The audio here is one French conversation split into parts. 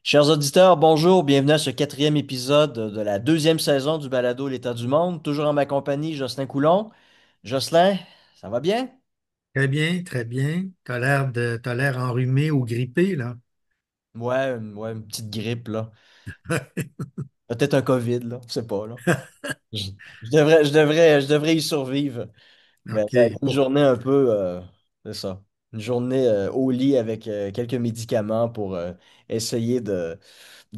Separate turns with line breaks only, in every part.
Chers auditeurs, bonjour, bienvenue à ce quatrième épisode de la deuxième saison du balado L'État du monde. Toujours en ma compagnie, Jocelyn Coulon. Jocelyn, ça va bien?
Très bien, très bien. T'as l'air enrhumé ou grippé, là.
Ouais, une petite grippe, là. Peut-être un COVID, là. Je sais pas, là. Je, je devrais y survivre. Mais ça va être
OK.
une journée un peu, c'est ça. Une journée au lit avec quelques médicaments pour essayer de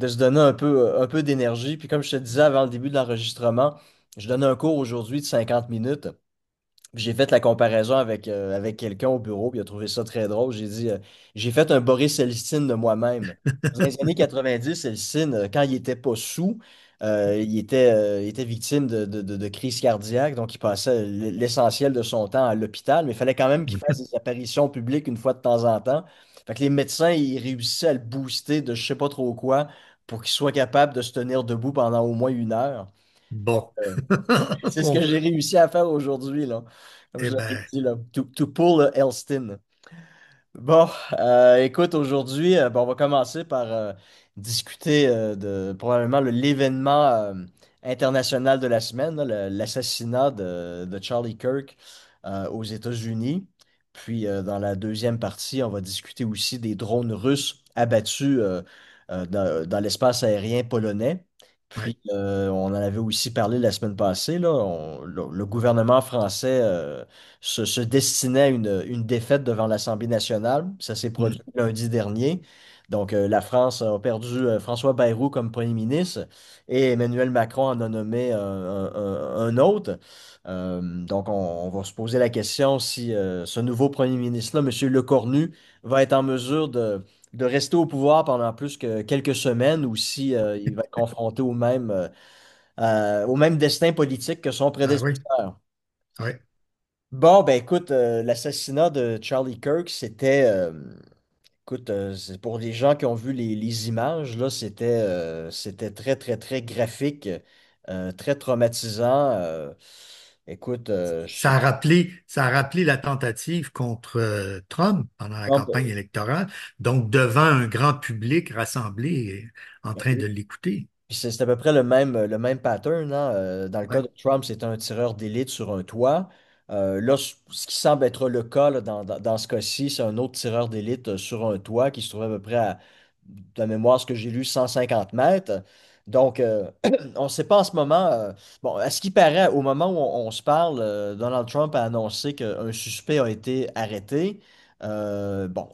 se donner un peu d'énergie. Puis comme je te disais avant le début de l'enregistrement, je donne un cours aujourd'hui de 50 minutes. J'ai fait la comparaison avec quelqu'un au bureau, puis il a trouvé ça très drôle. J'ai dit, j'ai fait un Boris Elstine de moi-même. Dans les années 90, Elstine, quand il était pas sous, il était victime de crise cardiaque, donc il passait l'essentiel de son temps à l'hôpital, mais il fallait quand même qu'il fasse des apparitions publiques une fois de temps en temps. Fait que les médecins, ils réussissaient à le booster de je sais pas trop quoi pour qu'il soit capable de se tenir debout pendant au moins 1 heure.
Bon.
Euh, c'est ce que
Bon.
j'ai réussi à faire aujourd'hui, là. Comme
Eh
je l'avais
ben,
dit, là. To pull a Elston. Bon, écoute, aujourd'hui, on va commencer par discuter de probablement l'événement international de la semaine, là, l'assassinat de Charlie Kirk aux États-Unis. Puis, dans la deuxième partie, on va discuter aussi des drones russes abattus dans l'espace aérien polonais.
ouais.
Puis, on en avait aussi parlé la semaine passée, là. Le gouvernement français se destinait à une défaite devant l'Assemblée nationale. Ça s'est produit
Mm.
lundi dernier. Donc, la France a perdu François Bayrou comme premier ministre et Emmanuel Macron en a nommé un autre. Donc, on va se poser la question si ce nouveau premier ministre-là, M. Lecornu, va être en mesure de rester au pouvoir pendant plus que quelques semaines ou si il va être confronté au même destin politique que son
Ah oui,
prédécesseur.
oui.
Bon, ben écoute, l'assassinat de Charlie Kirk, écoute, c'est pour les gens qui ont vu les images, là, c'était très, très, très graphique, très traumatisant. Écoute,
Ça a rappelé la tentative contre Trump pendant la
Trump,
campagne électorale, donc devant un grand public rassemblé en train de l'écouter.
puis c'est à peu près le même pattern, hein. Dans le cas
Ouais.
de Trump, c'est un tireur d'élite sur un toit. Là, ce qui semble être le cas là, dans ce cas-ci, c'est un autre tireur d'élite sur un toit qui se trouve à peu près de la mémoire, ce que j'ai lu, 150 mètres. Donc, on ne sait pas en ce moment. Bon, à ce qui paraît, au moment où on se parle, Donald Trump a annoncé qu'un suspect a été arrêté. Bon,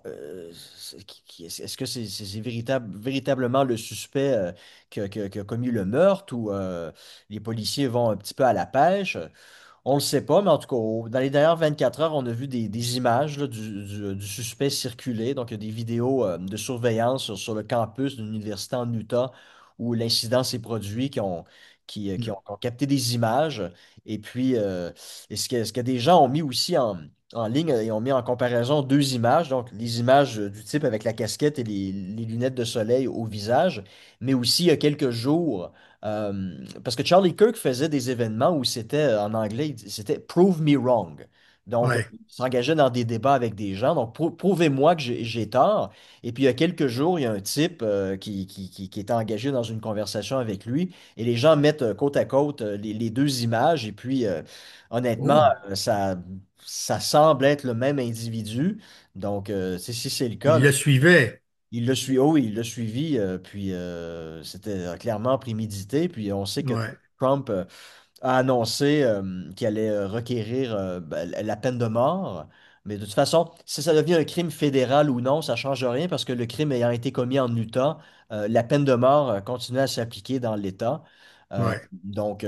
est-ce que c'est véritablement le suspect qui a commis le meurtre ou les policiers vont un petit peu à la pêche? On ne le sait pas, mais en tout cas, dans les dernières 24 heures, on a vu des images là, du suspect circuler. Donc, il y a des vidéos de surveillance sur le campus d'une université en Utah où l'incident s'est produit, qui ont capté des images. Et puis, ce que des gens ont mis aussi en ligne, ils ont mis en comparaison deux images. Donc, les images du type avec la casquette et les lunettes de soleil au visage, mais aussi il y a quelques jours. Parce que Charlie Kirk faisait des événements où c'était, en anglais, c'était Prove me wrong. Donc,
Ouais.
il s'engageait dans des débats avec des gens. Donc, prouvez-moi que j'ai tort. Et puis, il y a quelques jours, il y a un type qui était engagé dans une conversation avec lui. Et les gens mettent côte à côte les deux images. Et puis, honnêtement,
Oh,
ça semble être le même individu. Donc, si c'est le cas,
il
là,
le suivait.
oh, il l'a suivi, puis c'était clairement prémédité. Puis on sait que
Ouais.
Trump a annoncé qu'il allait requérir la peine de mort. Mais de toute façon, si ça devient un crime fédéral ou non, ça ne change rien parce que le crime ayant été commis en Utah, la peine de mort continue à s'appliquer dans l'État.
Ouais.
Donc,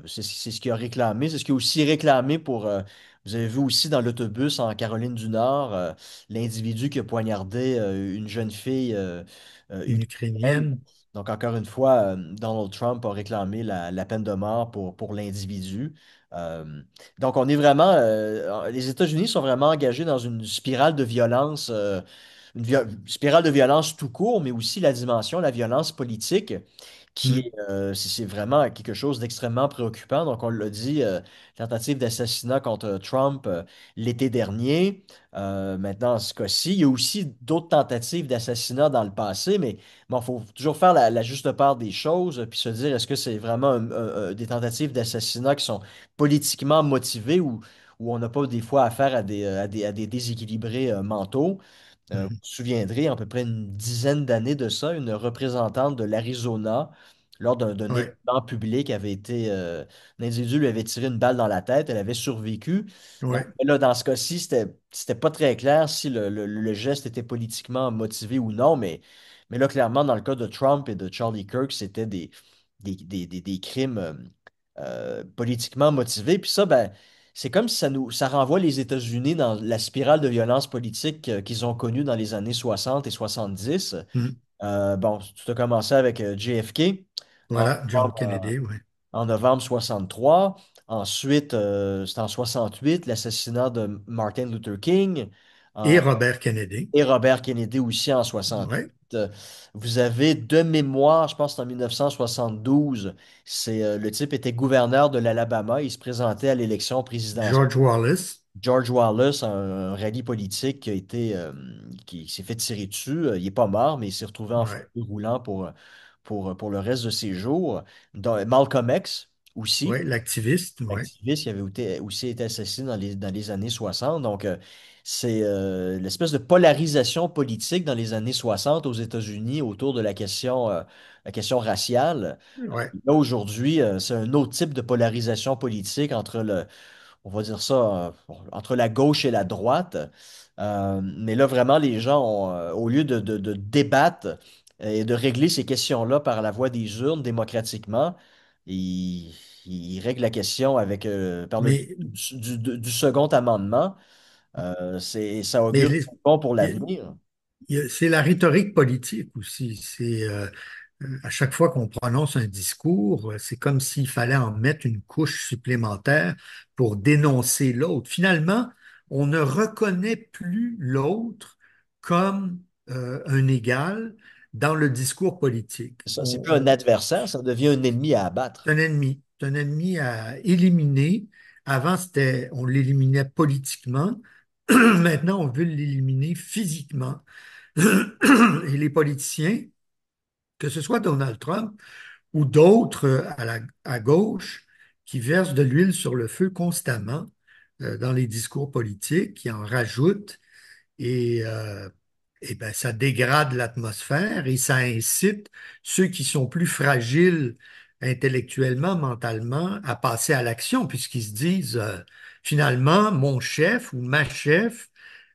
c'est ce qu'il a réclamé. C'est ce qu'il a aussi réclamé pour, vous avez vu aussi dans l'autobus en Caroline du Nord, l'individu qui a poignardé une jeune fille
Une
ukrainienne.
Ukrainienne.
Donc, encore une fois, Donald Trump a réclamé la peine de mort pour l'individu. Euh, donc, on est vraiment, les États-Unis sont vraiment engagés dans une spirale de violence. spirale de violence tout court, mais aussi la dimension, la violence politique, qui
Hmm.
est, c'est vraiment quelque chose d'extrêmement préoccupant. Donc, on l'a dit, tentative d'assassinat contre Trump l'été dernier. Maintenant, en ce cas-ci, il y a aussi d'autres tentatives d'assassinat dans le passé, mais bon, il faut toujours faire la juste part des choses, puis se dire, est-ce que c'est vraiment des tentatives d'assassinat qui sont politiquement motivées ou on n'a pas des fois affaire à des déséquilibrés mentaux? Vous vous
Mhm.
souviendrez, à peu près une dizaine d'années de ça, une représentante de l'Arizona, lors d'un
Ouais,
événement public, un individu lui avait tiré une balle dans la tête, elle avait survécu. Donc
ouais,
là, dans ce cas-ci, c'était pas très clair si le geste était politiquement motivé ou non, mais là, clairement, dans le cas de Trump et de Charlie Kirk, c'était des crimes politiquement motivés. Puis ça, ben, c'est comme si ça renvoie les États-Unis dans la spirale de violence politique qu'ils ont connue dans les années 60 et 70.
hmm.
Bon, tout a commencé avec JFK en
Voilà, John
novembre,
Kennedy, ouais.
en novembre 63. Ensuite, c'était en 68, l'assassinat de Martin Luther King
Et
en-
Robert Kennedy,
et Robert Kennedy aussi en 68.
ouais,
Vous avez de mémoire, je pense que c'est en 1972, le type était gouverneur de l'Alabama, il se présentait à l'élection présidentielle.
George Wallace,
George Wallace, un rallye politique qui s'est fait tirer dessus. Il n'est pas mort, mais il s'est retrouvé en
ouais,
fauteuil roulant pour le reste de ses jours. Malcolm X aussi,
ouais, l'activiste, ouais,
activiste, qui avait aussi été assassiné dans les années 60. Donc, c'est l'espèce de polarisation politique dans les années 60 aux États-Unis autour de la question raciale.
ouais,
Là, aujourd'hui, c'est un autre type de polarisation politique on va dire ça, entre la gauche et la droite. Mais là, vraiment, les gens ont, au lieu de débattre et de régler ces questions-là par la voie des urnes démocratiquement, ils, ils règlent la question par le
mais,
du second amendement. Ça
mais
augure bon pour l'avenir.
c'est la rhétorique politique aussi. À chaque fois qu'on prononce un discours, c'est comme s'il fallait en mettre une couche supplémentaire pour dénoncer l'autre. Finalement, on ne reconnaît plus l'autre comme un égal dans le discours politique.
Ça, c'est plus un adversaire, ça devient un ennemi à abattre.
C'est un ennemi à éliminer. Avant, on l'éliminait politiquement. Maintenant, on veut l'éliminer physiquement. Et les politiciens, que ce soit Donald Trump ou d'autres à gauche, qui versent de l'huile sur le feu constamment dans les discours politiques, qui en rajoutent, et, euh, et ben, ça dégrade l'atmosphère et ça incite ceux qui sont plus fragiles intellectuellement, mentalement, à passer à l'action, puisqu'ils se disent, finalement, mon chef ou ma chef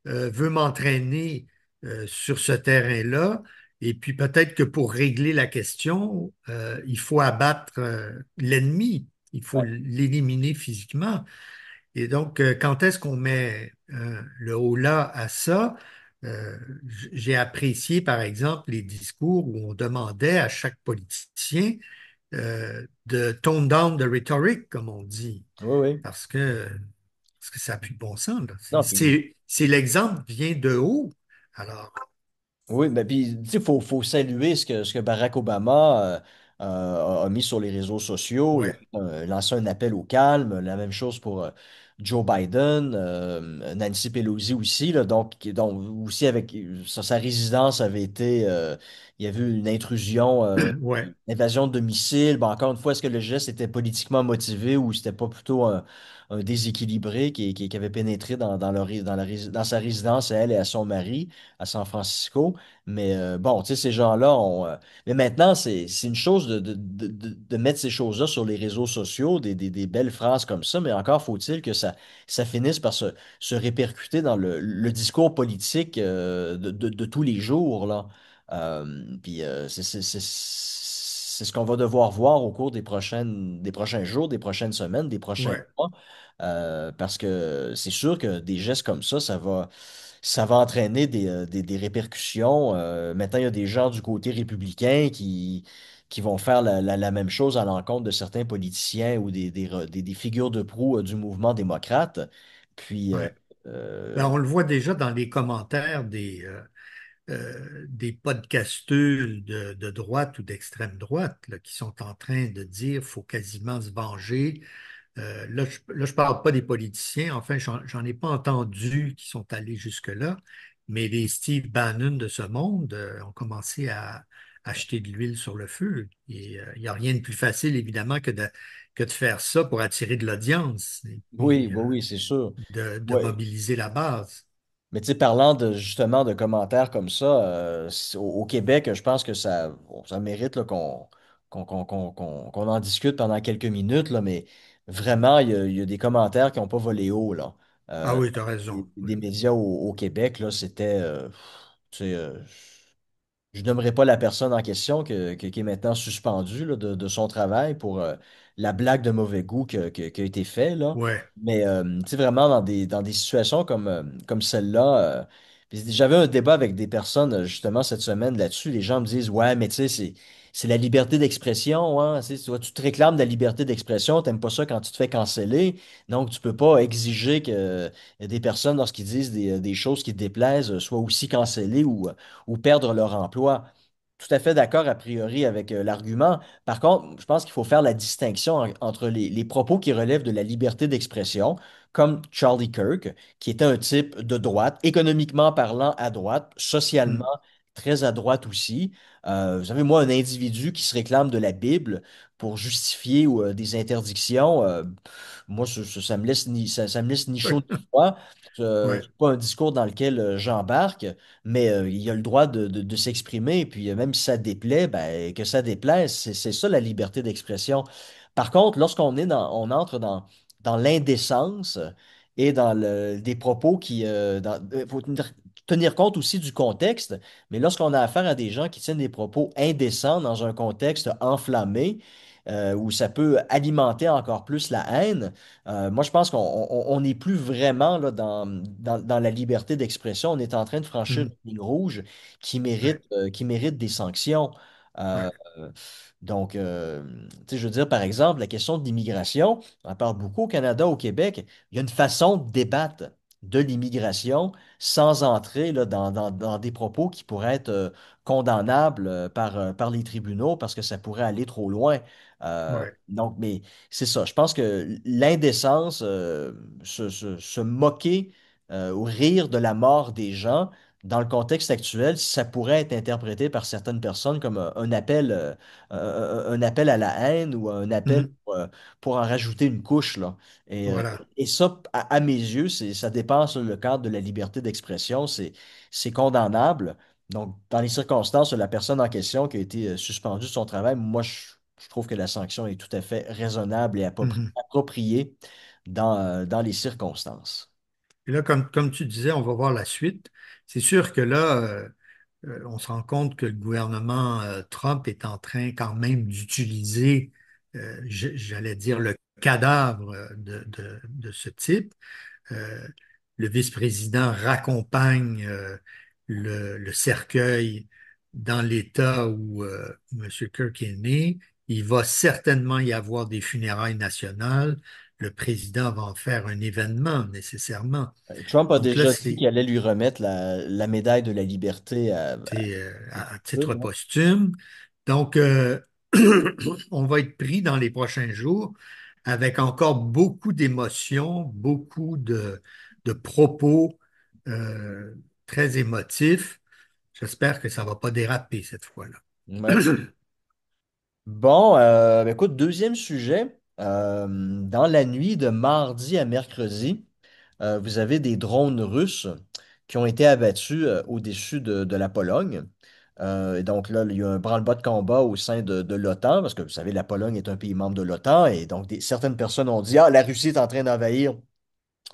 veut m'entraîner sur ce terrain-là. Et puis peut-être que pour régler la question, il faut abattre l'ennemi, il faut
Ouais.
l'éliminer physiquement. Et donc, quand est-ce qu'on met le haut-là à ça? J'ai apprécié, par exemple, les discours où on demandait à chaque politicien de tone down the rhetoric, comme on dit,
Oui, oui.
parce que, parce que ça n'a plus de bon sens, là.
Non, puis
C'est l'exemple vient de haut. Alors,
oui, mais puis, tu sais, faut saluer ce que Barack Obama a mis sur les réseaux sociaux. Il
ouais,
a lancé un appel au calme. La même chose pour Joe Biden, Nancy Pelosi aussi, là, donc aussi avec sa résidence avait été, il y a eu une intrusion,
ouais,
une invasion de domicile. Bon, encore une fois, est-ce que le geste était politiquement motivé ou c'était pas plutôt un déséquilibré qui avait pénétré dans sa résidence à elle et à son mari à San Francisco? Mais bon, tu sais, ces gens-là ont. Mais maintenant, c'est une chose de mettre ces choses-là sur les réseaux sociaux, des belles phrases comme ça, mais encore faut-il que ça finisse par se répercuter dans le discours politique de tous les jours, là. Puis c'est ce qu'on va devoir voir au cours des prochains jours, des prochaines semaines, des prochains
ouais,
mois. Parce que c'est sûr que des gestes comme ça va entraîner des répercussions. Maintenant, il y a des gens du côté républicain qui vont faire la même chose à l'encontre de certains politiciens ou des figures de proue du mouvement démocrate. Puis,
ouais. Ben,
euh,
on le voit déjà dans les commentaires des podcasteurs de droite ou d'extrême droite là, qui sont en train de dire qu'il faut quasiment se venger. Là, je parle pas des politiciens, enfin, j'en ai pas entendu qui sont allés jusque-là, mais les Steve Bannon de ce monde ont commencé à acheter de l'huile sur le feu. Et il n'y a rien de plus facile, évidemment, que de faire ça pour attirer de l'audience et
Oui,
puis
oui, oui, c'est sûr.
de
Ouais.
mobiliser la base.
Mais tu sais, parlant de justement de commentaires comme ça, au Québec, je pense que ça, bon, ça mérite là, qu'on en discute pendant quelques minutes, là, mais vraiment, il y a des commentaires qui n'ont pas volé haut, là.
Ah
Euh,
oui, tu as raison. Oui.
des médias au Québec, là, c'était tu sais, je nommerai pas la personne en question qui est maintenant suspendue là, de son travail pour la blague de mauvais goût qui a été faite, là.
Ouais.
Mais tu sais, vraiment dans des situations comme celle-là, puis j'avais un débat avec des personnes justement cette semaine là-dessus. Les gens me disent, ouais, mais tu sais, c'est la liberté d'expression, hein. Tu te réclames de la liberté d'expression, t'aimes pas ça quand tu te fais canceller. Donc, tu peux pas exiger que des personnes, lorsqu'ils disent des choses qui te déplaisent, soient aussi cancellées ou perdre leur emploi. Tout à fait d'accord a priori avec l'argument. Par contre, je pense qu'il faut faire la distinction entre les propos qui relèvent de la liberté d'expression, comme Charlie Kirk, qui était un type de droite, économiquement parlant à droite, socialement
Hmm.
très à droite aussi. Vous savez, moi, un individu qui se réclame de la Bible pour justifier des interdictions, moi, ça me laisse ça me laisse ni
Oui.
chaud ni froid.
Ouais.
C'est pas un discours dans lequel j'embarque, mais il a le droit de s'exprimer. Puis même si ça déplaît, ben, que ça déplaise, c'est ça la liberté d'expression. Par contre, on entre dans l'indécence et dans des propos faut tenir compte aussi du contexte, mais lorsqu'on a affaire à des gens qui tiennent des propos indécents dans un contexte enflammé, où ça peut alimenter encore plus la haine, moi, je pense qu'on n'est plus vraiment là, dans la liberté d'expression. On est en train de franchir
Hmm.
une ligne rouge
Ouais.
qui mérite des sanctions. Euh,
Ouais.
donc, tu sais, je veux dire, par exemple, la question de l'immigration, on en parle beaucoup au Canada, au Québec. Il y a une façon de débattre de l'immigration sans entrer là, dans des propos qui pourraient être condamnables par les tribunaux parce que ça pourrait aller trop loin.
Ouais.
Donc, mais c'est ça. Je pense que l'indécence, se moquer ou rire de la mort des gens, dans le contexte actuel, ça pourrait être interprété par certaines personnes comme un appel à la haine ou un appel
Hmm.
pour en rajouter une couche, là.
Voilà.
Et ça, à mes yeux, ça dépasse le cadre de la liberté d'expression. C'est condamnable. Donc, dans les circonstances, la personne en question qui a été suspendue de son travail, moi, je trouve que la sanction est tout à fait raisonnable et
Mhm.
appropriée dans les circonstances.
Et là, comme tu disais, on va voir la suite. C'est sûr que là, on se rend compte que le gouvernement Trump est en train quand même d'utiliser, j'allais dire, le cadavre de ce type. Euh, le vice-président raccompagne le cercueil dans l'État où M. Kirk est né. Il va certainement y avoir des funérailles nationales. Le président va en faire un événement nécessairement.
Trump a
Donc là,
déjà dit qu'il allait lui remettre la médaille de la liberté
c'est à titre
hein.
posthume. Donc, on va être pris dans les prochains jours avec encore beaucoup d'émotions, beaucoup de propos euh, très émotifs. J'espère que ça ne va pas déraper cette fois-là.
Ouais. Bon, ben écoute, deuxième sujet. Dans la nuit de mardi à mercredi, vous avez des drones russes qui ont été abattus au-dessus de la Pologne. Et donc là, il y a un branle-bas de combat au sein de l'OTAN, parce que vous savez, la Pologne est un pays membre de l'OTAN, et donc certaines personnes ont dit, ah, la Russie est en train d'envahir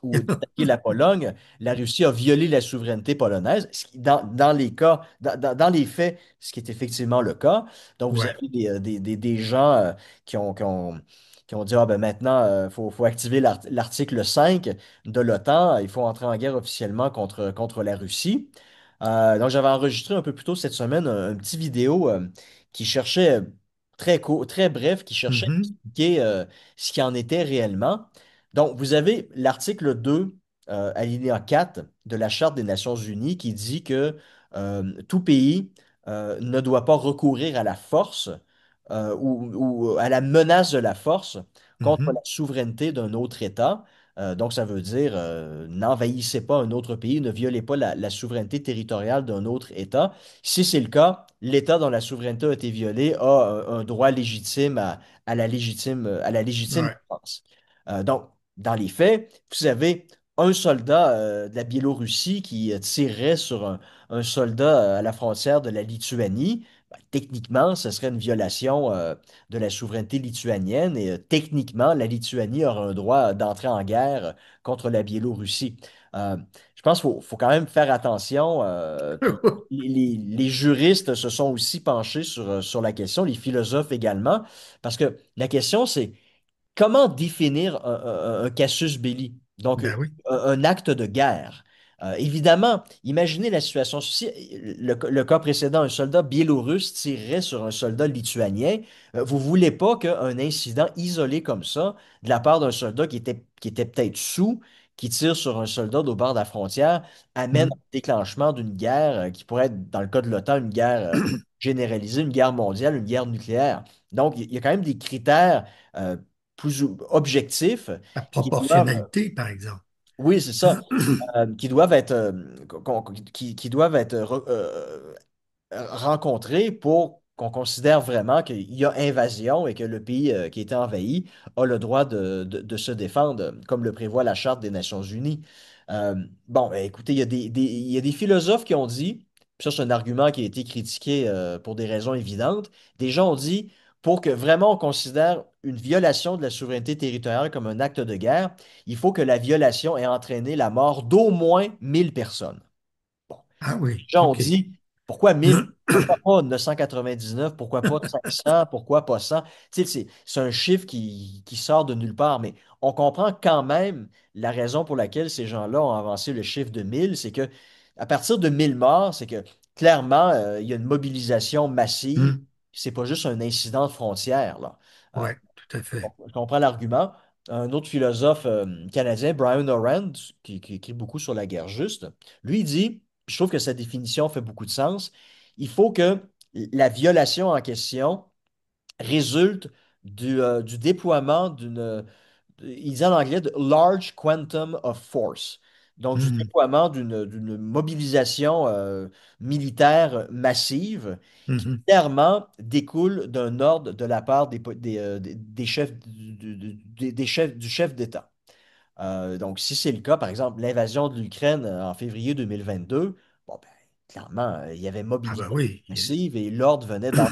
ou d'attaquer la Pologne, la Russie a violé la souveraineté polonaise, dans les cas, dans les faits, ce qui est effectivement le cas. Donc, vous
Ouais.
avez des gens qui ont dit, ah ben maintenant, faut activer l'article 5 de l'OTAN, il faut entrer en guerre officiellement contre la Russie. Donc, j'avais enregistré un peu plus tôt cette semaine un petit vidéo qui cherchait, très court, très bref, qui cherchait à
Mhm.
expliquer ce qui en était réellement. Donc, vous avez l'article 2, alinéa 4 de la Charte des Nations Unies qui dit que tout pays ne doit pas recourir à la force ou à la menace de la force contre la
Mhm.
souveraineté d'un autre État. Donc, ça veut dire n'envahissez pas un autre pays, ne violez pas la souveraineté territoriale d'un autre État. Si c'est le cas, l'État dont la souveraineté a été violée a un droit légitime à la légitime
Ouais.
défense. Donc, dans les faits, vous avez un soldat de la Biélorussie qui tirerait sur un soldat à la frontière de la Lituanie. Ben, techniquement, ce serait une violation de la souveraineté lituanienne et techniquement, la Lituanie aura un droit d'entrer en guerre contre la Biélorussie. Euh, je pense qu'il faut quand même faire attention. Puis les juristes se sont aussi penchés sur la question, les philosophes également, parce que la question, c'est comment définir un casus belli? Donc,
Ben oui.
un acte de guerre. Évidemment, imaginez la situation. Si le cas précédent, un soldat biélorusse tirerait sur un soldat lituanien, vous ne voulez pas qu'un incident isolé comme ça, de la part d'un soldat qui était peut-être sous, qui tire sur un soldat au bord de la frontière, amène au
Mhm.
déclenchement d'une guerre qui pourrait être, dans le cas de l'OTAN, une guerre généralisée, une guerre mondiale, une guerre nucléaire. Donc, il y a quand même des critères euh, plus objectifs
La
qui doivent,
proportionnalité, par exemple.
oui, c'est ça, qui doivent être, qui doivent être rencontrés pour qu'on considère vraiment qu'il y a invasion et que le pays qui a été envahi a le droit de se défendre, comme le prévoit la Charte des Nations Unies. Bon, ben, écoutez, il y a des philosophes qui ont dit, puis ça c'est un argument qui a été critiqué pour des raisons évidentes, des gens ont dit, pour que vraiment on considère une violation de la souveraineté territoriale comme un acte de guerre, il faut que la violation ait entraîné la mort d'au moins 1000 personnes. Bon.
Ah
Les
oui,
gens ont
OK.
dit, pourquoi 1000? Pourquoi pas 999? Pourquoi pas 500? Pourquoi pas 100? Tu sais, c'est un chiffre qui sort de nulle part, mais on comprend quand même la raison pour laquelle ces gens-là ont avancé le chiffre de 1000, c'est que à partir de 1000 morts, c'est que clairement, il y a une mobilisation massive.
Mhm.
C'est pas juste un incident de frontière, là. Euh,
Ouais, tout à fait.
je comprends l'argument. Un autre philosophe canadien, Brian Arendt, qui écrit beaucoup sur la guerre juste, lui il dit, puis je trouve que sa définition fait beaucoup de sens, il faut que la violation en question résulte du déploiement il dit en anglais, de large quantum of force. Donc, du
Mhm.
déploiement d'une mobilisation militaire massive qui
Mhm.
clairement découle d'un ordre de la part des chefs des chefs du chef d'État. Donc, si c'est le cas, par exemple, l'invasion de l'Ukraine en février 2022, bon, ben, clairement, il y avait
Ah ben
mobilisation
oui.
massive et l'ordre venait d'en.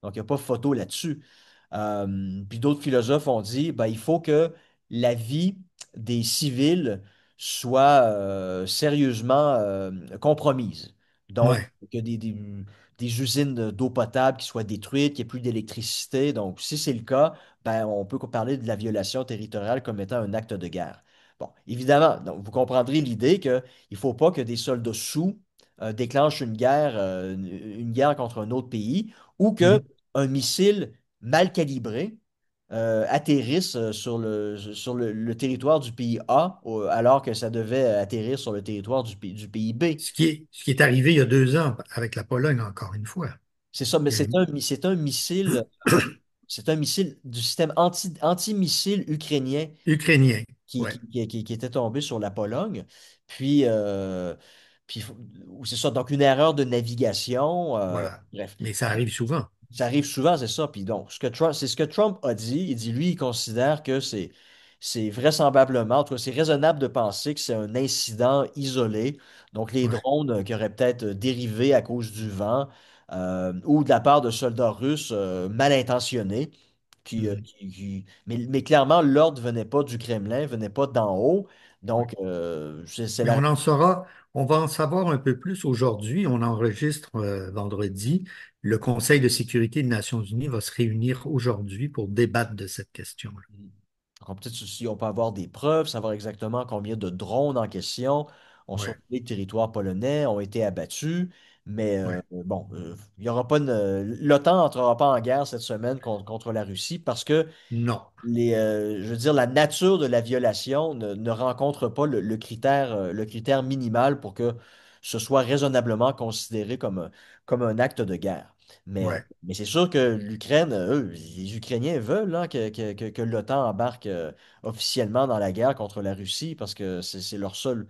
Donc, il n'y a pas photo là-dessus. Puis d'autres philosophes ont dit, ben, il faut que la vie des civils soit sérieusement compromise. Donc,
Ouais.
que des usines d'eau potable qui soient détruites, qu'il n'y ait plus d'électricité. Donc, si c'est le cas, ben, on peut parler de la violation territoriale comme étant un acte de guerre. Bon, évidemment, donc, vous comprendrez l'idée qu'il ne faut pas que des soldats sous déclenchent une guerre contre un autre pays ou que
Mhm.
un missile mal calibré atterrisse sur le territoire du pays A alors que ça devait atterrir sur le territoire du pays B.
Ce qui est arrivé il y a 2 ans avec la Pologne, encore une fois.
C'est ça, mais
Il y a
c'est
eu-
un missile du système anti-missile ukrainien
Ukrainien.
qui,
Ouais,
qui, qui était tombé sur la Pologne. Puis, puis c'est ça, donc une erreur de navigation.
voilà.
Bref.
Mais ça arrive souvent.
Ça arrive souvent, c'est ça. Puis donc, c'est ce que Trump a dit. Il dit, lui, il considère que c'est vraisemblablement, en tout cas, c'est raisonnable de penser que c'est un incident isolé. Donc, les
Ouais.
drones qui auraient peut-être dérivé à cause du vent ou de la part de soldats russes mal intentionnés.
Mhm.
Mais clairement, l'ordre venait pas du Kremlin, venait pas d'en haut.
Ouais.
Donc, c'est
Mais
la.
on va en savoir un peu plus aujourd'hui. On enregistre vendredi. Le Conseil de sécurité des Nations Unies va se réunir aujourd'hui pour débattre de cette question-là.
Donc, peut-être si on peut avoir des preuves, savoir exactement combien de drones en question ont
Ouais,
survolé le territoire polonais, ont été abattus. Mais
ouais.
bon, il y aura pas l'OTAN n'entrera pas en guerre cette semaine contre la Russie parce que
Non.
je veux dire, la nature de la violation ne rencontre pas le critère minimal pour que ce soit raisonnablement considéré comme un acte de guerre.
Ouais.
Mais c'est sûr que l'Ukraine, eux, les Ukrainiens veulent hein, que l'OTAN embarque officiellement dans la guerre contre la Russie parce que c'est leur seul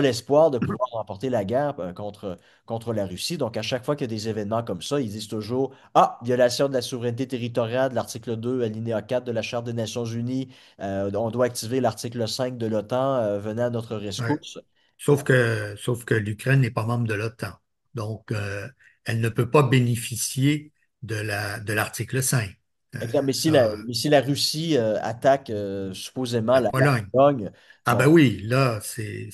espoir de pouvoir remporter la guerre contre la Russie. Donc, à chaque fois qu'il y a des événements comme ça, ils disent toujours, ah, violation de la souveraineté territoriale de l'article 2, alinéa 4 de la Charte des Nations Unies. On doit activer l'article 5 de l'OTAN, venant à notre
Ouais.
rescousse.
Sauf que l'Ukraine n'est pas membre de l'OTAN. Donc, elle ne peut pas bénéficier de l'article 5.
Exact.
Ça,
Mais si la Russie attaque supposément
la
la
Pologne.
Pologne,
Ah ben
bon,
oui, là, c'est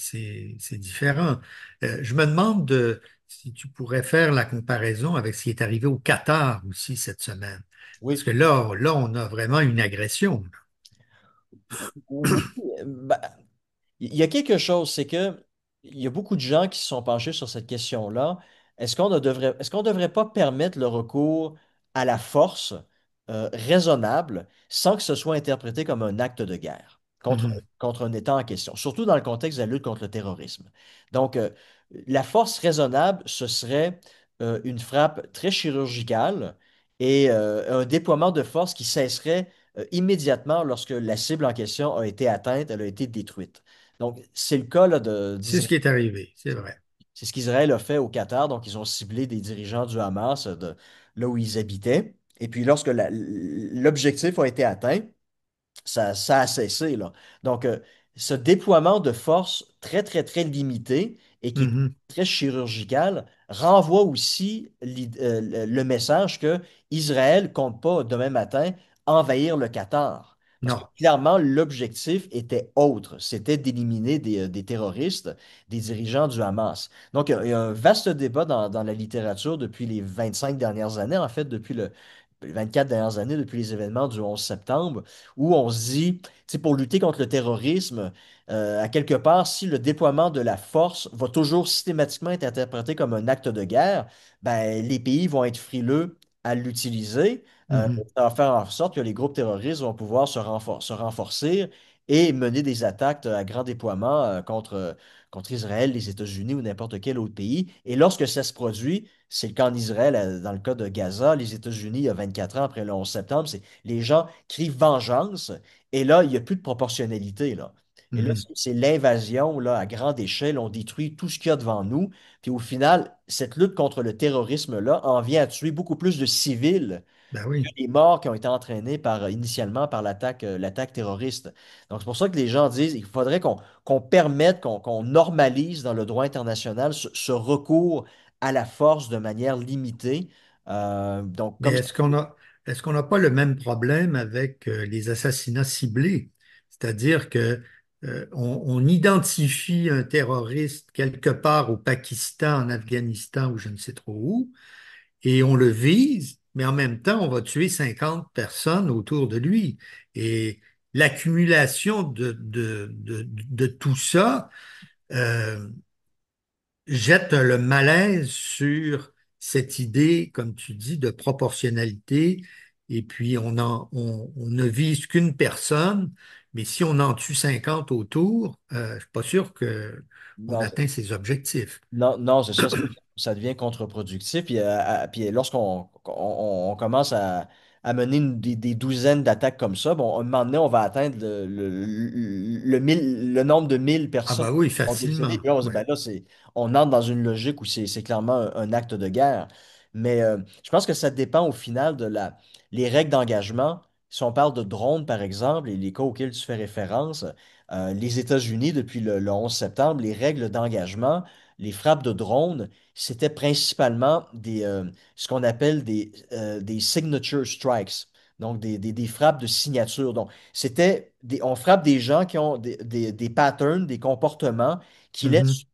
différent. Je me demande si tu pourrais faire la comparaison avec ce qui est arrivé au Qatar aussi cette semaine. Parce
oui.
que là, on a vraiment une agression.
Oui, ben, il y a quelque chose, c'est que il y a beaucoup de gens qui se sont penchés sur cette question-là. Est-ce qu'on ne devrait pas permettre le recours à la force raisonnable sans que ce soit interprété comme un acte de guerre
Mhm.
contre un État en question, surtout dans le contexte de la lutte contre le terrorisme. Donc, la force raisonnable, ce serait une frappe très chirurgicale et un déploiement de force qui cesserait immédiatement lorsque la cible en question a été atteinte, elle a été détruite. Donc, c'est le cas là,
C'est ce
d'Israël.
qui est arrivé, c'est vrai.
C'est ce qu'Israël a fait au Qatar. Donc, ils ont ciblé des dirigeants du Hamas là où ils habitaient. Et puis, lorsque l'objectif a été atteint, ça a cessé, là. Donc, ce déploiement de force très, très, très limité et qui est
Mhm.
très chirurgical renvoie aussi le message que Israël compte pas demain matin envahir le Qatar. Parce que
Non.
clairement, l'objectif était autre. C'était d'éliminer des terroristes, des dirigeants du Hamas. Donc, il y a un vaste débat dans la littérature depuis les 25 dernières années, en fait, depuis les 24 dernières années, depuis les événements du 11 septembre, où on se dit, tu sais, pour lutter contre le terrorisme, à quelque part, si le déploiement de la force va toujours systématiquement être interprété comme un acte de guerre, ben, les pays vont être frileux à l'utiliser.
Mhm.
Ça va faire en sorte que les groupes terroristes vont pouvoir se renforcer et mener des attaques à grand déploiement contre Israël, les États-Unis ou n'importe quel autre pays. Et lorsque ça se produit, c'est le cas en Israël, dans le cas de Gaza, les États-Unis, il y a 24 ans après le 11 septembre, les gens crient vengeance et là, il n'y a plus de proportionnalité, là. Et là,
Mhm.
c'est l'invasion, là, à grande échelle. On détruit tout ce qu'il y a devant nous. Puis au final, cette lutte contre le terrorisme-là en vient à tuer beaucoup plus de civils
Ben
que
oui.
les morts qui ont été entraînés initialement par l'attaque terroriste. Donc, c'est pour ça que les gens disent qu'il faudrait qu'on permette, qu'on normalise dans le droit international ce recours à la force de manière limitée. Donc,
Mais
comme ça,
est-ce qu'on n'a pas le même problème avec les assassinats ciblés? C'est-à-dire que on identifie un terroriste quelque part au Pakistan, en Afghanistan ou je ne sais trop où, et on le vise, mais en même temps, on va tuer 50 personnes autour de lui. Et l'accumulation de tout ça, euh, jette le malaise sur cette idée, comme tu dis, de proportionnalité. Et puis, on ne vise qu'une personne, mais si on en tue 50 autour, je suis pas sûr qu'on
non,
atteint ses objectifs.
non, non, c'est ça devient contre-productif. Puis on commence à mener des douzaines d'attaques comme ça, bon, à un moment donné, on va atteindre le nombre de 1000
Ah
personnes
bah oui,
qui sont décédées.
facilement.
Puis là, on se dit, ben
Ouais.
là, on entre dans une logique où c'est clairement un acte de guerre. Mais je pense que ça dépend au final les règles d'engagement. Si on parle de drones, par exemple, et les cas auxquels tu fais référence, les États-Unis, depuis le 11 septembre, les règles d'engagement, les frappes de drones, c'était principalement ce qu'on appelle des signature strikes, donc des frappes de signature. Donc, on frappe des gens qui ont des patterns, des comportements qui
Mhm,
laissent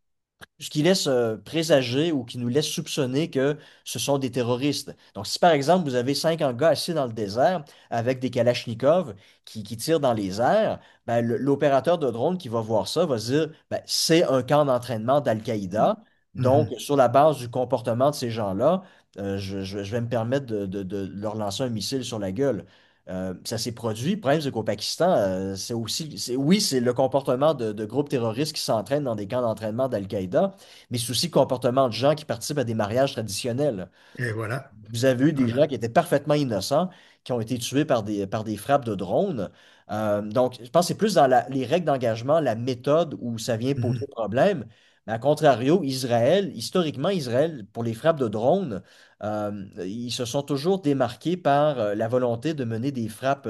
ce qui laisse présager ou qui nous laisse soupçonner que ce sont des terroristes. Donc, si par exemple, vous avez 50 gars assis dans le désert avec des kalachnikovs qui tirent dans les airs, ben, l'opérateur de drone qui va voir ça va se dire, ben, c'est un camp d'entraînement d'Al-Qaïda. Donc,
mhm.
sur la base du comportement de ces gens-là, je vais me permettre de leur lancer un missile sur la gueule. Ça s'est produit. Le problème, c'est qu'au Pakistan, c'est aussi, oui, c'est le comportement de groupes terroristes qui s'entraînent dans des camps d'entraînement d'Al-Qaïda, mais c'est aussi le comportement de gens qui participent à des mariages traditionnels.
Et voilà.
Vous avez eu des gens
Voilà.
qui étaient parfaitement innocents, qui ont été tués par des frappes de drones. Donc, je pense que c'est plus dans les règles d'engagement, la méthode où ça vient poser
Mhm.
problème. Mais à contrario, Israël, historiquement, Israël, pour les frappes de drones, ils se sont toujours démarqués par la volonté de mener des frappes,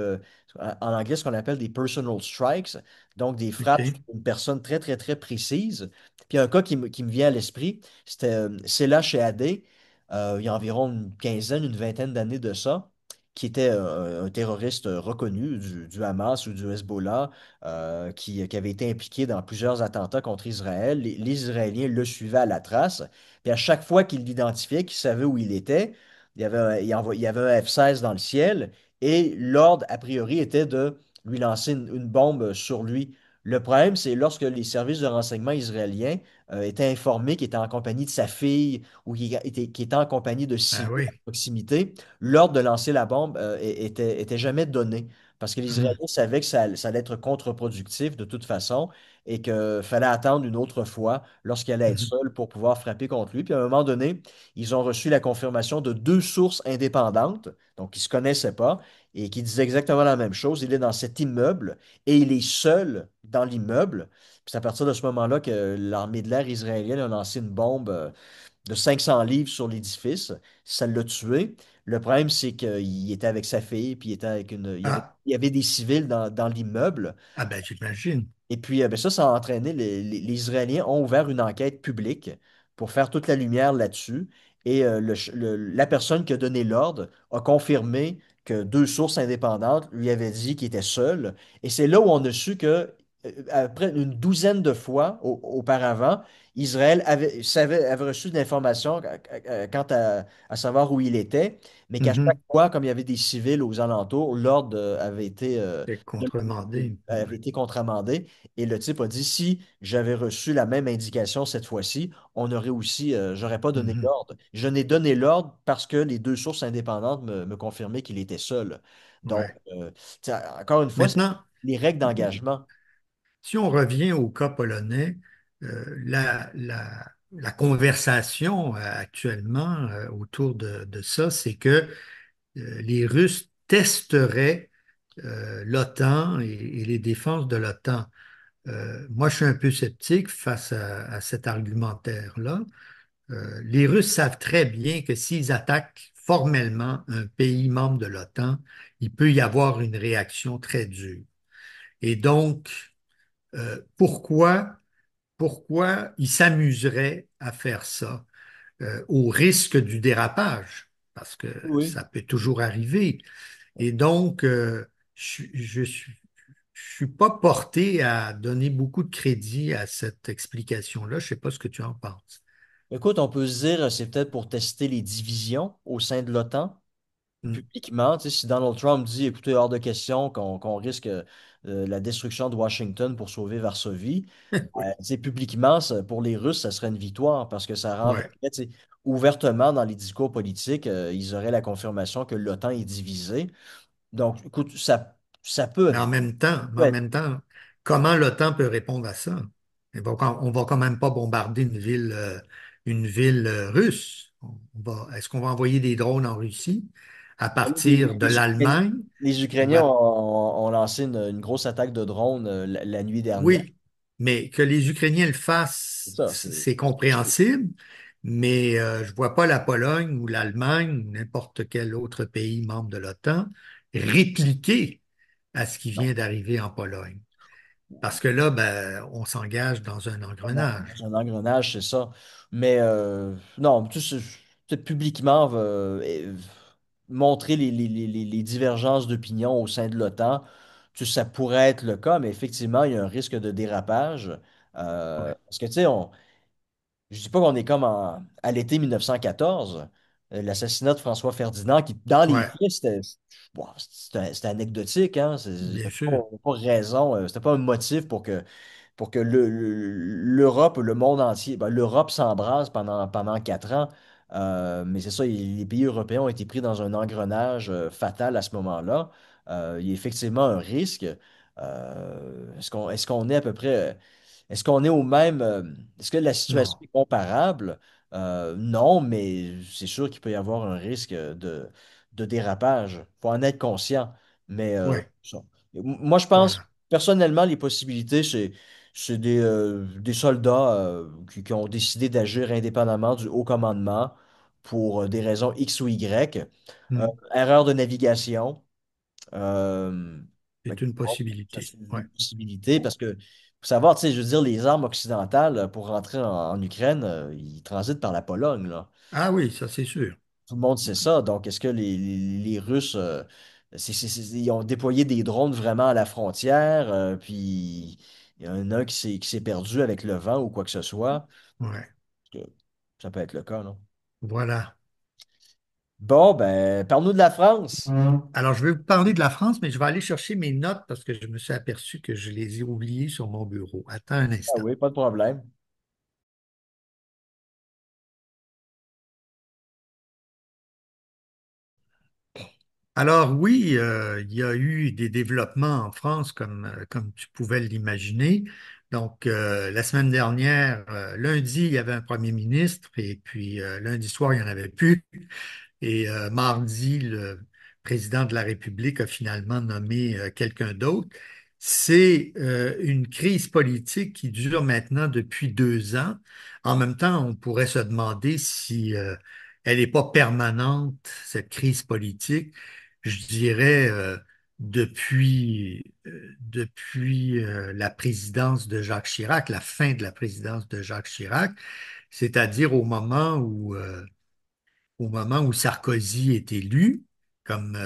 en anglais, ce qu'on appelle des personal strikes, donc des frappes sur
OK.
une personne très, très, très précise. Puis un cas qui me vient à l'esprit, c'était Sheila Shehadeh, il y a environ une quinzaine, une vingtaine d'années de ça, qui était un terroriste reconnu du Hamas ou du Hezbollah, qui avait été impliqué dans plusieurs attentats contre Israël. Les Israéliens le suivaient à la trace. Puis à chaque fois qu'ils l'identifiaient, qu'ils savaient où il était, il y avait un F-16 dans le ciel et l'ordre, a priori, était de lui lancer une bombe sur lui. Le problème, c'est lorsque les services de renseignement israéliens étaient informés qu'il était en compagnie de sa fille ou qui était en compagnie de
Ben
civils à
oui.
proximité, l'ordre de lancer la bombe était jamais donné. Parce que les
Mhm.
Israéliens savaient que ça allait être contre-productif de toute façon et qu'il fallait attendre une autre fois lorsqu'il allait être
Mhm.
seul pour pouvoir frapper contre lui. Puis à un moment donné, ils ont reçu la confirmation de deux sources indépendantes, donc qui ne se connaissaient pas, et qui disaient exactement la même chose. Il est dans cet immeuble et il est seul dans l'immeuble. Puis c'est à partir de ce moment-là que l'armée de l'air israélienne a lancé une bombe de 500 livres sur l'édifice. Ça l'a tué. Le problème, c'est qu'il était avec sa fille, puis il était avec
Ah,
il y avait des civils dans l'immeuble.
ah ben j'imagine.
Et puis, ben ça a entraîné, les Israéliens ont ouvert une enquête publique pour faire toute la lumière là-dessus. Et la personne qui a donné l'ordre a confirmé que deux sources indépendantes lui avaient dit qu'il était seul. Et c'est là où on a su que, après une douzaine de fois auparavant, Israël avait reçu de l'information quant à savoir où il était, mais qu'à chaque
Mhm.
fois, comme il y avait des civils aux alentours, l'ordre
C'est contremandé.
avait
Ouais.
été contramandé. Et le type a dit, si j'avais reçu la même indication cette fois-ci, on aurait aussi, j'aurais pas donné
Mhm.
l'ordre. Je n'ai donné l'ordre parce que les deux sources indépendantes me confirmaient qu'il était seul. Donc,
Ouais.
tu sais, encore une fois, c'est
Maintenant,
les règles d'engagement.
si on revient au cas polonais, la conversation actuellement autour de ça, c'est que les Russes testeraient l'OTAN et les défenses de l'OTAN. Moi, je suis un peu sceptique face à cet argumentaire-là. Les Russes savent très bien que s'ils attaquent formellement un pays membre de l'OTAN, il peut y avoir une réaction très dure. Et donc, pourquoi ils s'amuseraient à faire ça au risque du dérapage? Parce que
Oui.
ça peut toujours arriver. Et donc, je suis pas porté à donner beaucoup de crédit à cette explication-là. Je sais pas ce que tu en penses.
Écoute, on peut se dire, c'est peut-être pour tester les divisions au sein de l'OTAN.
Hmm.
Publiquement, tu sais, si Donald Trump dit, écoutez, hors de question qu'on risque la destruction de Washington pour sauver Varsovie, tu sais, publiquement, pour les Russes, ça serait une victoire parce que ça
Ouais.
renverrait, tu sais, ouvertement dans les discours politiques, ils auraient la confirmation que l'OTAN est divisée. Donc, écoute, ça peut,
Mais
peut
en
être.
même temps, comment l'OTAN peut répondre à ça? On va quand même pas bombarder une ville russe. Est-ce qu'on va envoyer des drones en Russie à partir de l'Allemagne?
Les
On
Ukrainiens
va
ont lancé une grosse attaque de drones la nuit dernière.
Oui, mais que les Ukrainiens le
C'est
fassent,
ça,
c'est compréhensible, mais je ne vois pas la Pologne ou l'Allemagne ou n'importe quel autre pays membre de l'OTAN répliquer à ce qui
non.
vient d'arriver en Pologne. Parce que là, ben, on s'engage dans un engrenage.
C'est un engrenage, c'est ça. Mais non, publiquement, montrer les divergences d'opinion au sein de l'OTAN, ça pourrait être le cas, mais effectivement, il y a un risque de dérapage.
Ouais.
Parce que, tu sais, je dis pas qu'on est comme à l'été 1914, l'assassinat de François Ferdinand, qui, dans les
Ouais,
faits, bon, c'était anecdotique, hein. Il n'y
bien
avait
sûr.
pas raison, c'était pas un motif pour que l'Europe, le monde entier, ben, l'Europe s'embrase pendant 4 ans. Mais c'est ça, les pays européens ont été pris dans un engrenage fatal à ce moment-là. il y a effectivement un risque. Est-ce qu'on est à peu près, est-ce qu'on est au même, est-ce que la situation
Non.
est comparable? Non, mais c'est sûr qu'il peut y avoir un risque de dérapage. Il faut en être conscient. Mais
Ouais,
ça. Moi, je pense,
voilà.
personnellement, les possibilités, c'est des soldats qui ont décidé d'agir indépendamment du haut commandement pour des raisons X ou Y.
Hmm.
Erreur de navigation. Euh, mais
C'est une
bon, ça,
possibilité.
c'est
Ouais.
une possibilité parce que, faut savoir, tu sais, je veux dire, les armes occidentales pour rentrer en Ukraine, ils transitent par la Pologne, là.
Ah oui, ça c'est sûr.
Tout le monde sait ça. Donc, est-ce que les Russes, ils ont déployé des drones vraiment à la frontière, puis il y en a un qui s'est perdu avec le vent ou quoi que ce soit?
Ouais.
Parce que ça peut être le cas, là.
Voilà.
Bon, ben, parle-nous de la France.
Alors, je vais vous parler de la France, mais je vais aller chercher mes notes parce que je me suis aperçu que je les ai oubliées sur mon bureau. Attends un
Ah
instant.
oui, pas de problème.
Alors oui, il y a eu des développements en France comme tu pouvais l'imaginer. Donc, la semaine dernière, lundi, il y avait un premier ministre et puis lundi soir, il n'y en avait plus. Et mardi, le président de la République a finalement nommé quelqu'un d'autre. C'est une crise politique qui dure maintenant depuis 2 ans. En même temps, on pourrait se demander si elle n'est pas permanente, cette crise politique. Je dirais depuis la présidence de Jacques Chirac, la fin de la présidence de Jacques Chirac, c'est-à-dire au moment où Sarkozy est élu comme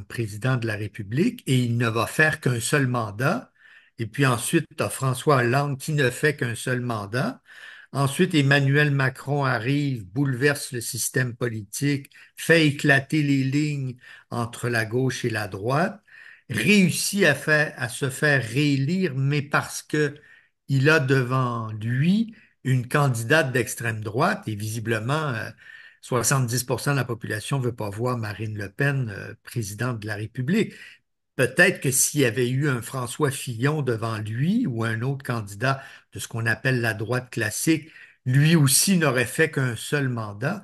président de la République et il ne va faire qu'un seul mandat. Et puis ensuite, tu as François Hollande qui ne fait qu'un seul mandat. Ensuite, Emmanuel Macron arrive, bouleverse le système politique, fait éclater les lignes entre la gauche et la droite, réussit à se faire réélire, mais parce que il a devant lui une candidate d'extrême droite et visiblement 70% de la population ne veut pas voir Marine Le Pen présidente de la République. Peut-être que s'il y avait eu un François Fillon devant lui ou un autre candidat de ce qu'on appelle la droite classique, lui aussi n'aurait fait qu'un seul mandat.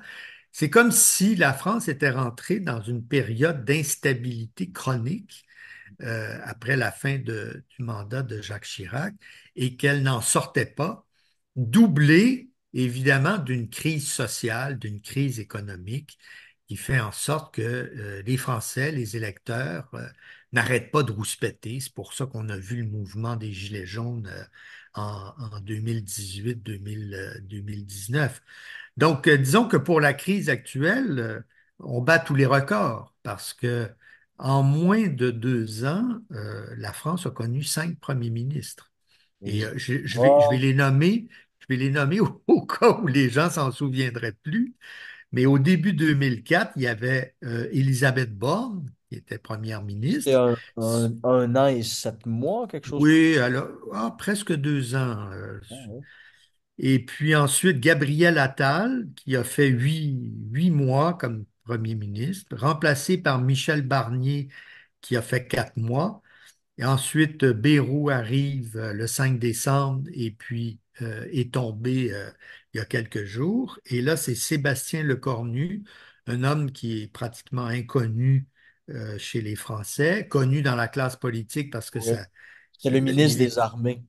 C'est comme si la France était rentrée dans une période d'instabilité chronique après la fin du mandat de Jacques Chirac et qu'elle n'en sortait pas, doublée évidemment d'une crise sociale, d'une crise économique qui fait en sorte que les Français, les électeurs, n'arrêtent pas de rouspéter. C'est pour ça qu'on a vu le mouvement des Gilets jaunes en 2018-2019. Donc, disons que pour la crise actuelle, on bat tous les records parce que en moins de 2 ans, la France a connu 5 premiers ministres. Et
Et
je vais les nommer au cas où les gens s'en souviendraient plus. Mais au début 2004, il y avait Élisabeth Borne, qui était première
c'était
ministre.
un an et 7 mois, quelque chose comme
Oui, alors, presque 2 ans.
ça. Oui.
Et puis ensuite, Gabriel Attal, qui a fait 8 mois comme Premier ministre, remplacé par Michel Barnier, qui a fait 4 mois. Et ensuite, Bayrou arrive le 5 décembre et puis est tombé il y a quelques jours. Et là, c'est Sébastien Lecornu, un homme qui est pratiquement inconnu chez les Français, connu dans la classe politique parce que
Oui. C'est le ministre
il
des
est
Armées.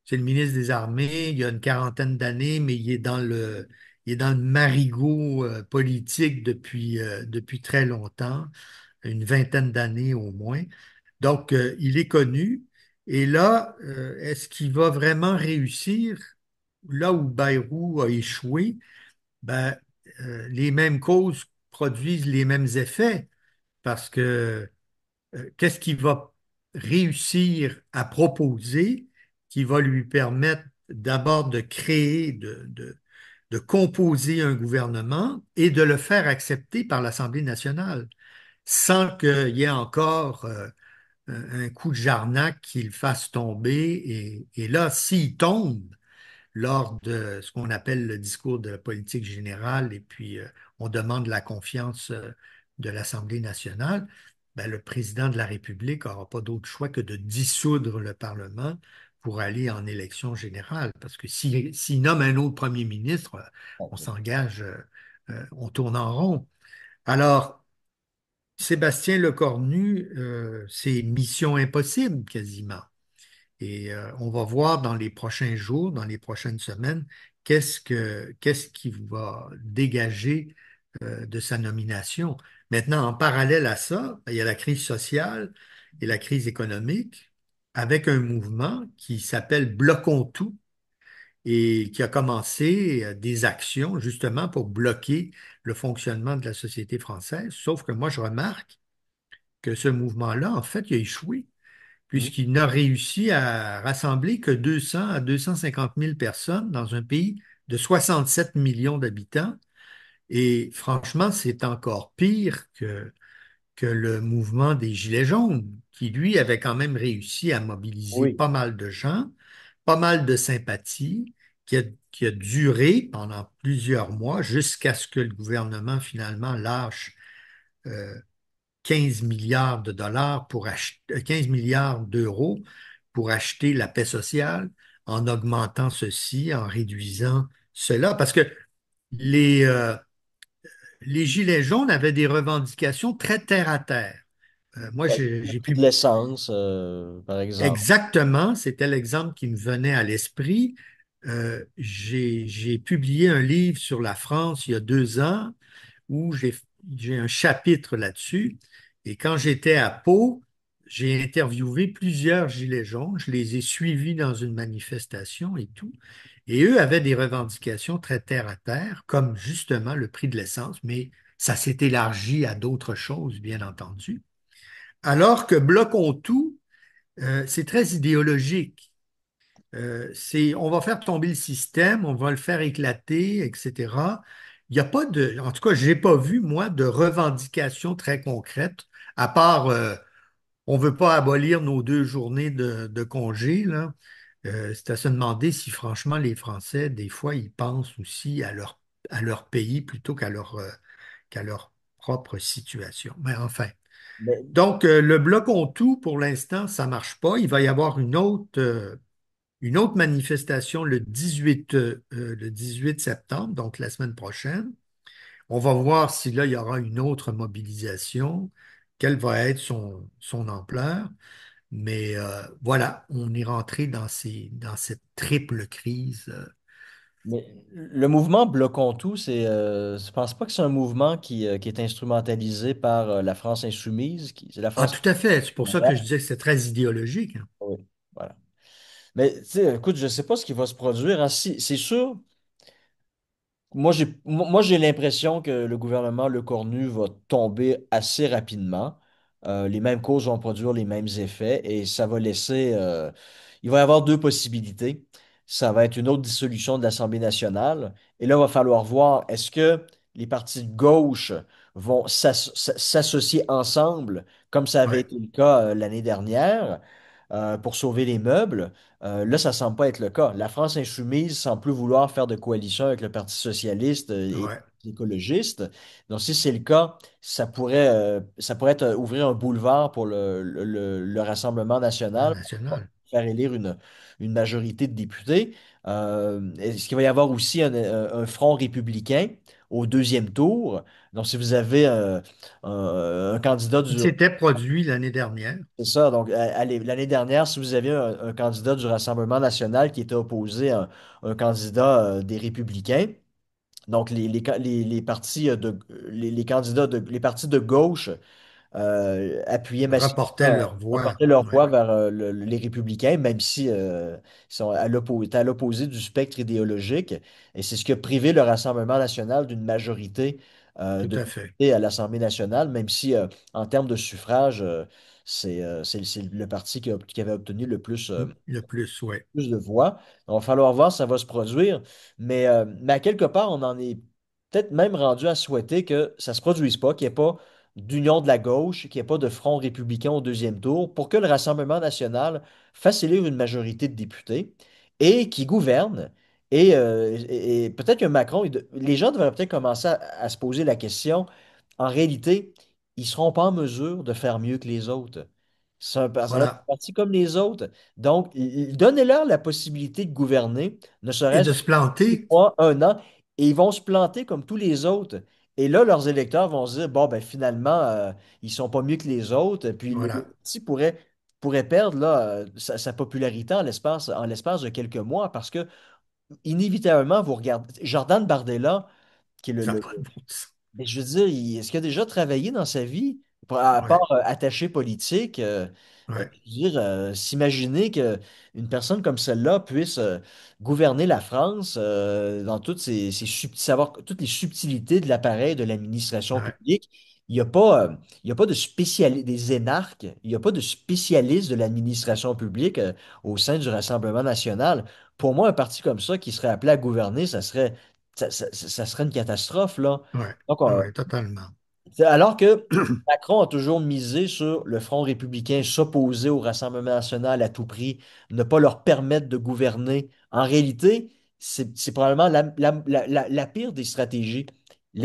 c'est le ministre des Armées, il y a une quarantaine d'années, mais il est dans le marigot politique depuis très longtemps, une vingtaine d'années au moins. Donc, il est connu. Et là, est-ce qu'il va vraiment réussir là où Bayrou a échoué? Ben, les mêmes causes produisent les mêmes effets parce que qu'est-ce qu'il va réussir à proposer qui va lui permettre d'abord de créer, de composer un gouvernement et de le faire accepter par l'Assemblée nationale sans qu'il y ait encore un coup de Jarnac qui le fasse tomber. Et là, s'il tombe lors de ce qu'on appelle le discours de politique générale et puis on demande la confiance de l'Assemblée nationale, ben, le président de la République n'aura pas d'autre choix que de dissoudre le Parlement pour aller en élection générale. Parce que s'il nomme un autre premier ministre, on s'engage, on tourne en rond. Alors, Sébastien Lecornu, c'est mission impossible quasiment. Et on va voir dans les prochains jours, dans les prochaines semaines, qu'est-ce qui va dégager de sa nomination. Maintenant, en parallèle à ça, il y a la crise sociale et la crise économique avec un mouvement qui s'appelle Bloquons tout et qui a commencé des actions justement pour bloquer le fonctionnement de la société française. Sauf que moi, je remarque que ce mouvement-là, en fait, il a échoué
Mhm.
puisqu'il n'a réussi à rassembler que 200 à 250 000 personnes dans un pays de 67 millions d'habitants. Et franchement, c'est encore pire que le mouvement des Gilets jaunes, qui lui avait quand même réussi à mobiliser
Oui.
pas mal de gens, pas mal de sympathie, qui a duré pendant plusieurs mois jusqu'à ce que le gouvernement finalement lâche euh, 15 milliards de dollars pour acheter, 15 milliards d'euros pour acheter la paix sociale en augmentant ceci, en réduisant cela. Parce que les, euh, les Gilets jaunes avaient des revendications très terre à terre. Moi,
Le
j'ai
prix de
pu
l'essence, par exemple.
exactement, c'était l'exemple qui me venait à l'esprit. J'ai publié un livre sur la France il y a 2 ans où j'ai un chapitre là-dessus. Et quand j'étais à Pau, j'ai interviewé plusieurs gilets jaunes. Je les ai suivis dans une manifestation et tout. Et eux avaient des revendications très terre à terre, comme justement le prix de l'essence, mais ça s'est élargi à d'autres choses, bien entendu. Alors que Bloquons tout, c'est très idéologique. On va faire tomber le système, on va le faire éclater, etc. Il n'y a pas de, en tout cas, j'ai pas vu, moi, de revendications très concrètes, à part, on veut pas abolir nos 2 journées de congé, là. C'est à se demander si, franchement, les Français, des fois, ils pensent aussi à leur pays plutôt qu'à leur propre situation. Mais enfin.
Mais,
Donc, le bloc on tout, pour l'instant, ça marche pas. Il va y avoir une autre manifestation le 18 septembre, donc la semaine prochaine. On va voir si là, il y aura une autre mobilisation, quelle va être son ampleur. Mais voilà, on est rentré dans cette triple crise.
mais le mouvement Bloquons tout, je pense pas que c'est un mouvement qui est instrumentalisé par la France insoumise. C'est la
Ah,
France
tout à fait. C'est pour ça que je
insoumise.
disais que c'est très idéologique, hein.
Oui, voilà. Mais tu sais, écoute, je sais pas ce qui va se produire, hein. Si, c'est sûr. Moi, j'ai l'impression que le gouvernement Lecornu va tomber assez rapidement. Les mêmes causes vont produire les mêmes effets et ça va laisser. Il va y avoir deux possibilités. Ça va être une autre dissolution de l'Assemblée nationale. Et là, il va falloir voir est-ce que les partis de gauche vont s'associer ensemble, comme ça avait
Ouais,
été le cas l'année dernière, pour sauver les meubles. Là, ça semble pas être le cas. La France insoumise semble plus vouloir faire de coalition avec le Parti socialiste et
ouais,
les écologistes. Donc, si c'est le cas, ça pourrait être, ouvrir un boulevard pour le Rassemblement
le
national pour
national.
faire élire une majorité de députés. Est-ce qu'il va y avoir aussi un front républicain au deuxième tour? Donc, si vous avez un candidat du
C'était produit l'année dernière.
c'est ça. Donc, allez, l'année dernière, si vous aviez un candidat du Rassemblement national qui était opposé à un candidat des Républicains, donc les partis les candidats les partis de gauche appuyaient
Reportaient
massivement,
leur voix.
apportaient leur
Ouais,
voix vers les Républicains, même si ils sont étaient à l'opposé du spectre idéologique. Et c'est ce qui a privé le Rassemblement national d'une majorité
tout
de
à fait.
députés à l'Assemblée nationale, même si en termes de suffrage, c'est le parti qui avait obtenu
Le plus, ouais.
plus de voix. Il va falloir voir si ça va se produire. Mais à quelque part, on en est peut-être même rendu à souhaiter que ça ne se produise pas, qu'il n'y ait pas d'union de la gauche, qu'il n'y ait pas de front républicain au deuxième tour, pour que le Rassemblement national fasse élire une majorité de députés et qui gouverne. Et peut-être que Macron, les gens devraient peut-être commencer à se poser la question, en réalité, ils seront pas en mesure de faire mieux que les autres. Ça va être un
Voilà.
parti comme les autres. Donc, donnez-leur la possibilité de gouverner, ne
Et
serait-ce
de
que
se
6
planter,
mois, un an, et ils vont se planter comme tous les autres. Et là, leurs électeurs vont se dire, bon, ben finalement, ils sont pas mieux que les autres. Puis le
voilà.
parti pourrait perdre là, sa popularité en l'espace de quelques mois parce que, inévitablement, vous regardez Jordan Bardella, qui est
Ça n'a pas de bon sens.
mais je veux dire, est-ce qu'il a déjà travaillé dans sa vie, à
Ouais,
part attaché politique?
ouais,
Je veux dire, s'imaginer qu'une personne comme celle-là puisse gouverner la France dans savoir toutes les subtilités de l'appareil de l'administration
ouais,
publique. Il n'y a pas de des énarques, il n'y a pas de spécialistes de l'administration publique au sein du Rassemblement national. Pour moi, un parti comme ça qui serait appelé à gouverner, ça serait une catastrophe, là.
ouais,
Donc,
ouais, totalement.
alors que Macron a toujours misé sur le Front républicain, s'opposer au Rassemblement national à tout prix, ne pas leur permettre de gouverner. En réalité, c'est probablement la pire des stratégies.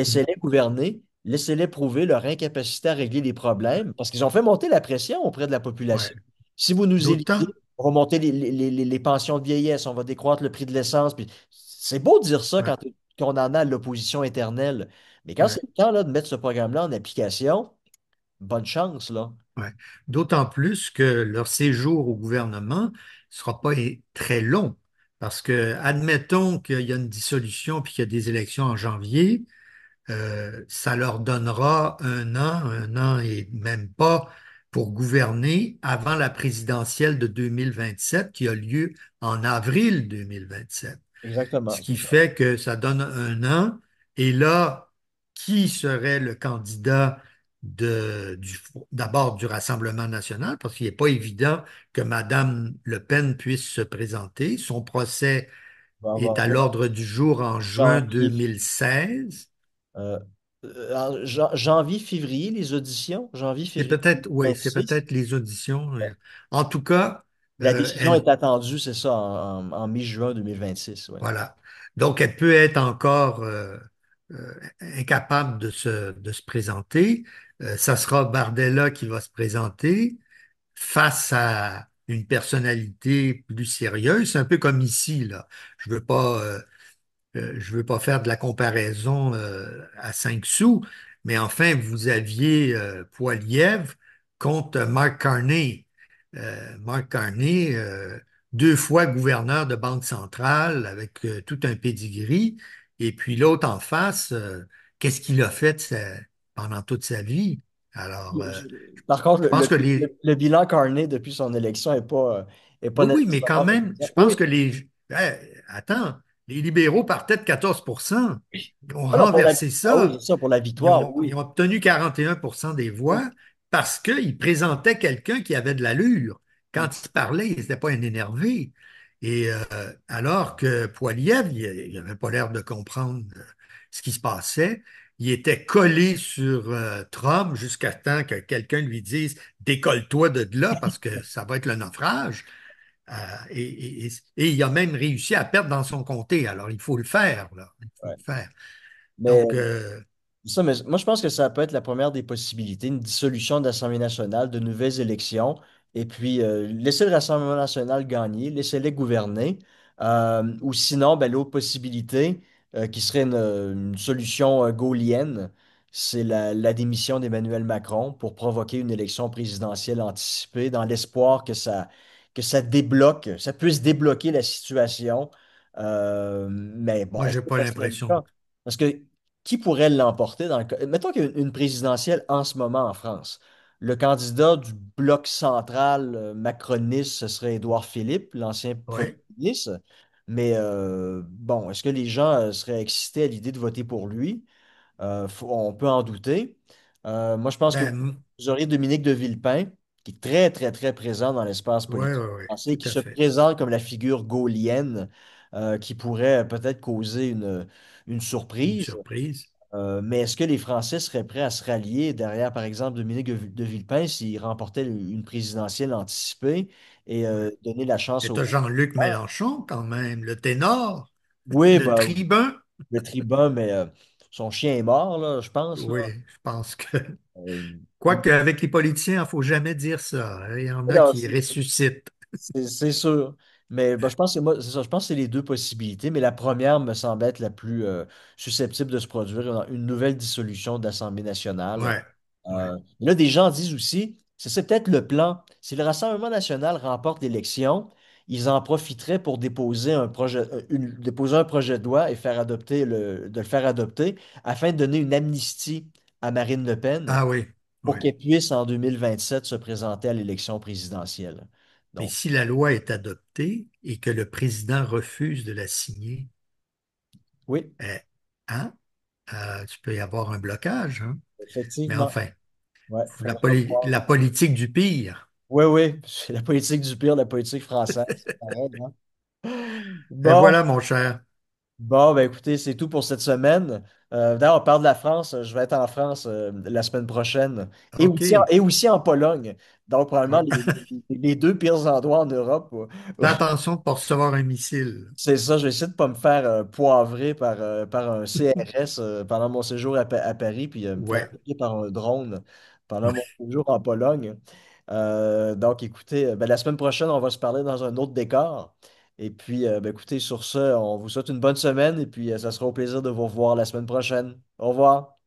Mm.
Laissez-les gouverner, laissez-les prouver leur incapacité à régler les problèmes, parce qu'ils ont fait monter la pression auprès de la
Ouais.
population. Si vous nous
D'autant,
élisez, on va monter les pensions de vieillesse, on va décroître le prix de l'essence. Puis c'est beau de dire ça
ouais,
quand on en a l'opposition éternelle. Mais quand c'est
ouais,
le temps là, de mettre ce programme-là en application, bonne chance, là.
ouais. D'autant plus que leur séjour au gouvernement ne sera pas très long. Parce que, admettons qu'il y a une dissolution puis qu'il y a des élections en janvier, ça leur donnera un an et même pas pour gouverner avant la présidentielle de 2027 qui a lieu en avril 2027. Ce
Exactement, c'est
qui
ça.
fait que ça donne un an. Et là, qui serait le candidat d'abord du Rassemblement national? Parce qu'il n'est pas évident que Mme Le Pen puisse se présenter. Son procès
On va
est à
voir
l'ordre du jour en juin
janvier,
2016.
euh, janvier, février, les auditions, janvier,
C'est
février
peut-être, oui, c'est
26.
peut-être les auditions. En tout cas,
La décision
elle,
est attendue, c'est ça, en mi-juin 2026. Ouais.
voilà. Donc, elle peut être encore incapable de se présenter. Ça sera Bardella qui va se présenter face à une personnalité plus sérieuse. C'est un peu comme ici, là. Je veux pas faire de la comparaison à 5 sous, mais enfin, vous aviez Poilievre contre Mark Carney. Mark Carney, 2 fois gouverneur de Banque centrale avec tout un pedigree, et puis l'autre en face, qu'est-ce qu'il a fait pendant toute sa vie? Alors,
Par contre,
je pense que les,
le bilan Carney depuis son élection est pas
oui, oui, mais quand
nécessairement
même, je
satisfaisant.
pense
Oui,
que attends, les libéraux partaient de 14%. Ils ont
ah non,
renversé
ah oui,
ça.
c'est ça, pour la victoire,
Ils
oui.
ont obtenu 41% des
Oui.
voix parce qu'ils présentaient quelqu'un qui avait de l'allure. Quand
Mm.
il parlait, il n'était pas un énervé. Et alors que Poilievre, il n'avait pas l'air de comprendre ce qui se passait. Il était collé sur Trump jusqu'à temps que quelqu'un lui dise décolle-toi de là parce que ça va être le naufrage. Et il a même réussi à perdre dans son comté. Alors, il faut le faire, là. Il faut
Ouais.
le faire.
Mais
Donc,
mais moi, je pense que ça peut être la première des possibilités, une dissolution de l'Assemblée nationale, de nouvelles élections, et puis laisser le Rassemblement national gagner, laisser-les gouverner. Ou sinon, ben, l'autre possibilité, qui serait une solution gaullienne, c'est la démission d'Emmanuel Macron pour provoquer une élection présidentielle anticipée dans l'espoir que ça débloque, ça puisse débloquer la situation. Mais bon,
moi,
est-ce
j'ai
que
pas
ça serait le
l'impression.
cas? Parce que qui pourrait l'emporter dans le cas? Mettons qu'il y a une présidentielle en ce moment en France. Le candidat du bloc central macroniste, ce serait Édouard Philippe, l'ancien premier
Oui.
ministre. Mais bon, est-ce que les gens seraient excités à l'idée de voter pour lui? On peut en douter. Moi, je pense que
Ben,
vous auriez Dominique de Villepin, qui est très, très, très présent dans l'espace
oui,
politique
oui, oui,
français,
tout
qui
à
se
fait.
présente comme la figure gaullienne, qui pourrait peut-être causer une
Une
surprise.
surprise.
Mais est-ce que les Français seraient prêts à se rallier derrière, par exemple, Dominique de Villepin s'il remportait une présidentielle anticipée et
Ouais.
donner la chance
Et tu as
aux...
Jean-Luc Mélenchon, quand même, le ténor,
Oui,
le
ben,
tribun.
le tribun, mais son chien est mort, là, je pense, là.
Oui, je pense que.
Euh,
Quoique, avec les politiciens, il ne faut jamais dire ça, hein. Il y en a
non,
qui ressuscitent.
c'est sûr. Mais ben, je pense que moi, c'est ça, je pense que c'est les deux possibilités, mais la première me semble être la plus susceptible de se produire, une nouvelle dissolution de l'Assemblée nationale.
Ouais, ouais.
Là, des gens disent aussi, c'est peut-être le plan. Si le Rassemblement national remporte l'élection, ils en profiteraient pour déposer un projet de loi et de le faire adopter afin de donner une amnistie à Marine Le Pen
Ah oui,
pour
oui.
qu'elle puisse en 2027 se présenter à l'élection présidentielle.
Mais
Donc,
si la loi est adoptée et que le président refuse de la signer,
oui,
eh, hein, tu peux y avoir un blocage, hein. Mais
effectivement.
enfin,
Ouais, faudra voir.
la politique du pire.
Oui, oui, c'est la politique du pire, la politique française. C'est pareil, hein?
Et
Bon,
voilà, mon cher.
bon, ben écoutez, c'est tout pour cette semaine. D'ailleurs, on parle de la France. Je vais être en France la semaine prochaine
OK.
et aussi en Pologne. Donc, probablement
Ouais.
les deux pires endroits en Europe.
Fais attention de ne pas recevoir un missile.
C'est ça, je vais essayer de ne pas me faire poivrer par un CRS pendant mon séjour à Paris, puis me faire
Ouais.
attaquer par un drone pendant mon séjour en Pologne. Donc, écoutez, ben, la semaine prochaine, on va se parler dans un autre décor. Et puis, ben, écoutez, sur ce, on vous souhaite une bonne semaine et puis ça sera au plaisir de vous revoir la semaine prochaine. Au revoir.